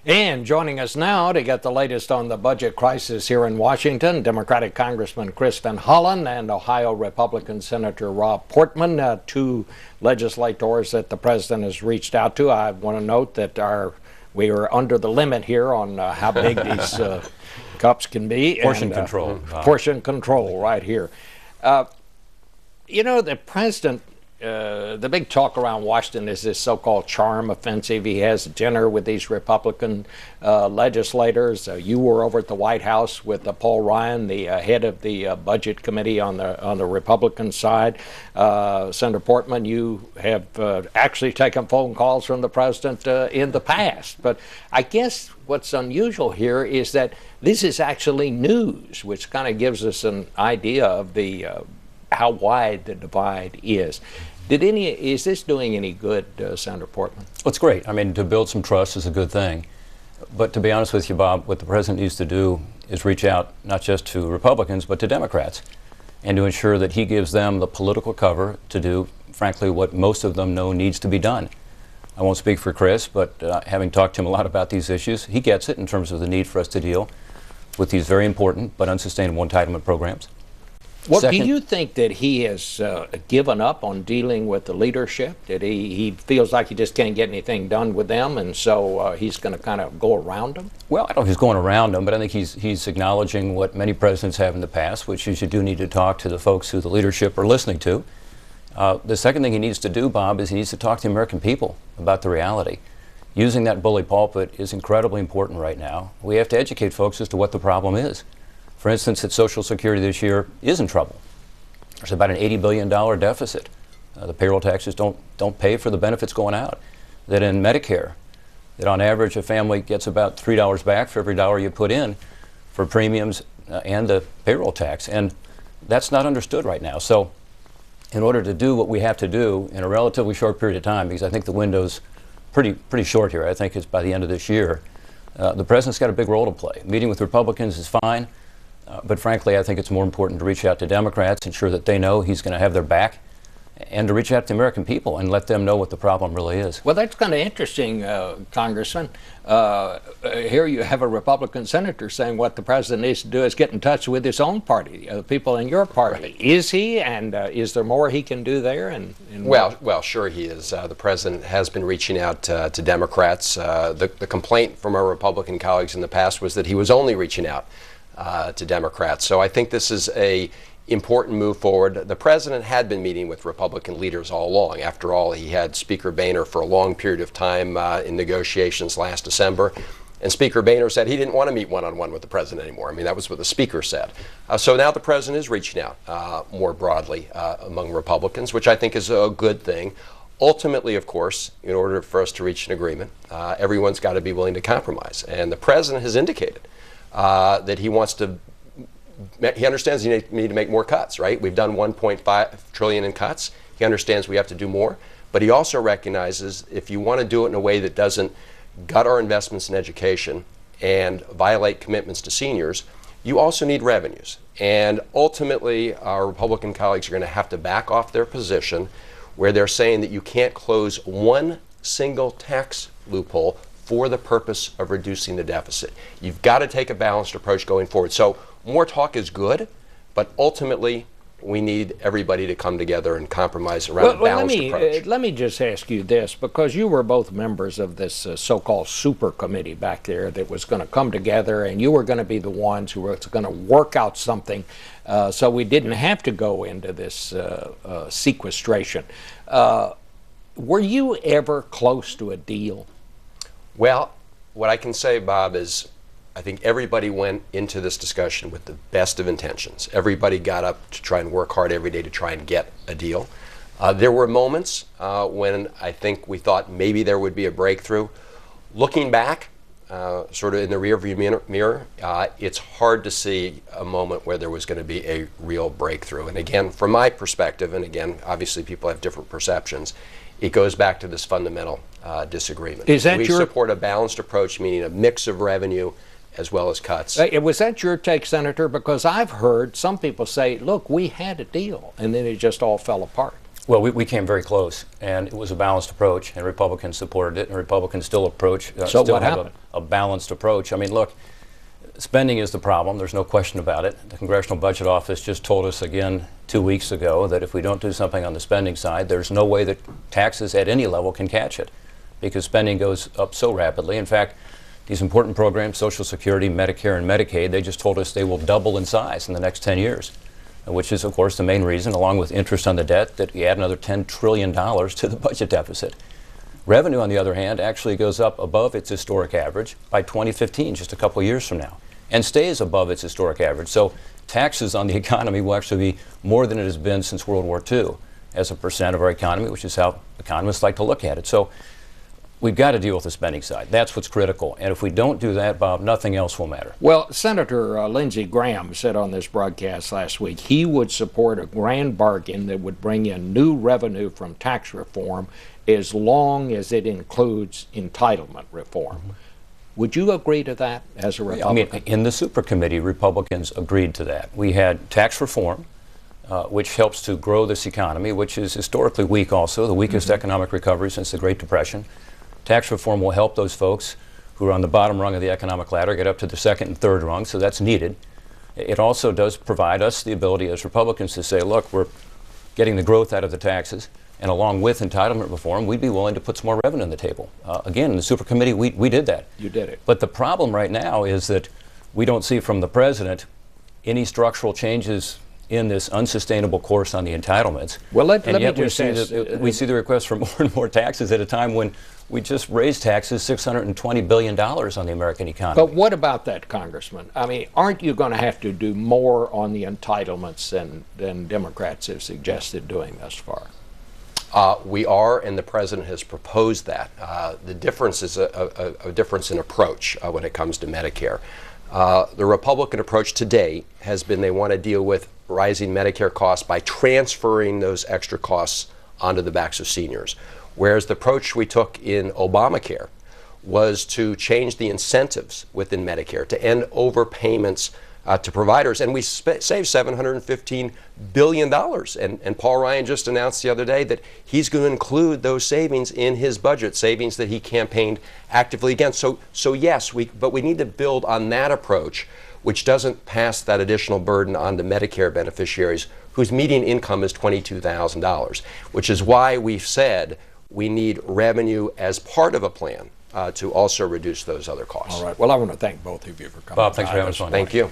And joining us now to get the latest on the budget crisis here in Washington, Democratic Congressman Chris Van Hollen and Ohio Republican Senator Rob Portman, two legislators that the president has reached out to. I want to note that we are under the limit here on how big these cups can be. Portion control. Portion control right here. You know, the president, the big talk around Washington is this so-called charm offensive. He has dinner with these Republican legislators. You were over at the White House with Paul Ryan, the head of the Budget Committee on the Republican side. Senator Portman, you have actually taken phone calls from the president in the past. But I guess what's unusual here is that this is actually news, which kind of gives us an idea of the how wide the divide is. Is this doing any good, Senator Portman? Well, it's great. I mean, to build some trust is a good thing. But to be honest with you, Bob, what the president needs to do is reach out not just to Republicans, but to Democrats, and to ensure that he gives them the political cover to do, frankly, what most of them know needs to be done. I won't speak for Chris, but having talked to him a lot about these issues, he gets it in terms of the need for us to deal with these very important but unsustainable entitlement programs. Well, do you think that he has given up on dealing with the leadership? That he feels like he just can't get anything done with them, and so he's going to kind of go around them? Well, I don't know if he's going around them, but I think he's acknowledging what many presidents have in the past, which is you do need to talk to the folks who the leadership are listening to. The second thing he needs to do, Bob, is he needs to talk to the American people about the reality. Using that bully pulpit is incredibly important right now. We have to educate folks as to what the problem is. For instance, that Social Security this year is in trouble. There's about an $80 billion deficit. The payroll taxes don't pay for the benefits going out. That in Medicare, that on average a family gets about $3 back for every dollar you put in for premiums and the payroll tax. And that's not understood right now. So in order to do what we have to do in a relatively short period of time, because I think the window's pretty short here, I think it's by the end of this year, the president's got a big role to play. Meeting with Republicans is fine. But frankly, I think it's more important to reach out to Democrats, ensure that they know he's going to have their back, and to reach out to the American people and let them know what the problem really is. Well, that's kind of interesting, Congressman. Here you have a Republican senator saying what the president needs to do is get in touch with his own party, the people in your party. Right. Is he, and is there more he can do there? Well, sure he is. The president has been reaching out to Democrats. The complaint from our Republican colleagues in the past was that he was only reaching out to Democrats. So I think this is an important move forward. The president had been meeting with Republican leaders all along. After all, he had Speaker Boehner for a long period of time in negotiations last December. And Speaker Boehner said he didn't want to meet one-on-one with the president anymore. I mean, that was what the speaker said. So now the president is reaching out more broadly among Republicans, which I think is a good thing. Ultimately, of course, in order for us to reach an agreement, everyone's got to be willing to compromise. And the president has indicated that he understands you need to make more cuts, right? We've done 1.5 trillion in cuts. He understands we have to do more, but he also recognizes if you want to do it in a way that doesn't gut our investments in education and violate commitments to seniors, you also need revenues. And ultimately, our Republican colleagues are going to have to back off their position where they're saying that you can't close one single tax loophole for the purpose of reducing the deficit. You've got to take a balanced approach going forward. So more talk is good, but ultimately we need everybody to come together and compromise around a balanced approach. Let me just ask you this, because you were both members of this so-called super committee back there that was going to come together, and you were going to be the ones who were going to work out something so we didn't have to go into this sequestration. Were you ever close to a deal? Well, what I can say, Bob, is I think everybody went into this discussion with the best of intentions. Everybody got up to try and work hard every day to try and get a deal. There were moments when I think we thought maybe there would be a breakthrough. Looking back, sort of in the rearview mirror, it's hard to see a moment where there was going to be a real breakthrough. And again, from my perspective, and again, obviously people have different perceptions, it goes back to this fundamental disagreement. We support a balanced approach, meaning a mix of revenue as well as cuts. Was that your take, Senator? Because I've heard some people say, look, we had a deal, and then it just all fell apart. Well, we came very close, and it was a balanced approach, and Republicans supported it, and Republicans still So still what have happened? a balanced approach. I mean, look, spending is the problem. There's no question about it. The Congressional Budget Office just told us again 2 weeks ago that if we don't do something on the spending side, there's no way that taxes at any level can catch it, because spending goes up so rapidly. In fact, these important programs, Social Security, Medicare, and Medicaid, they just told us they will double in size in the next 10 years. Which is, of course, the main reason, along with interest on the debt, that you add another $10 trillion to the budget deficit. Revenue, on the other hand, actually goes up above its historic average by 2015, just a couple of years from now, and stays above its historic average. So taxes on the economy will actually be more than it has been since World War II as a percent of our economy, which is how economists like to look at it. So we've got to deal with the spending side. That's what's critical. And if we don't do that, Bob, nothing else will matter. Well, Senator Lindsey Graham said on this broadcast last week he would support a grand bargain that would bring in new revenue from tax reform as long as it includes entitlement reform. Mm-hmm. Would you agree to that as a Republican? I mean, in the super committee, Republicans agreed to that. We had tax reform, which helps to grow this economy, which is historically weak also, the weakest economic recovery since the Great Depression. Tax reform will help those folks who are on the bottom rung of the economic ladder get up to the second and third rung, so that's needed. It also does provide us the ability as Republicans to say, look, we're getting the growth out of the taxes, and along with entitlement reform, we'd be willing to put some more revenue on the table. Again, in the super committee, we did that. You did it. But the problem right now is that we don't see from the president any structural changes in this unsustainable course on the entitlements. Well, let me just say we see the request for more and more taxes at a time when we just raised taxes $620 billion on the American economy. But what about that, Congressman? I mean, aren't you going to have to do more on the entitlements than Democrats have suggested doing thus far? We are, and the president has proposed that. The difference is a difference in approach when it comes to Medicare. The Republican approach today has been they want to deal with rising Medicare costs by transferring those extra costs onto the backs of seniors. Whereas the approach we took in Obamacare was to change the incentives within Medicare, to end overpayments to providers, and we saved $715 billion. And Paul Ryan just announced the other day that he's going to include those savings in his budget, savings that he campaigned actively against. So yes, but we need to build on that approach, which doesn't pass that additional burden on to Medicare beneficiaries whose median income is $22,000, which is why we've said we need revenue as part of a plan to also reduce those other costs. All right. Well, I want to thank both of you for coming. Bob, thanks for having us on. Thank you.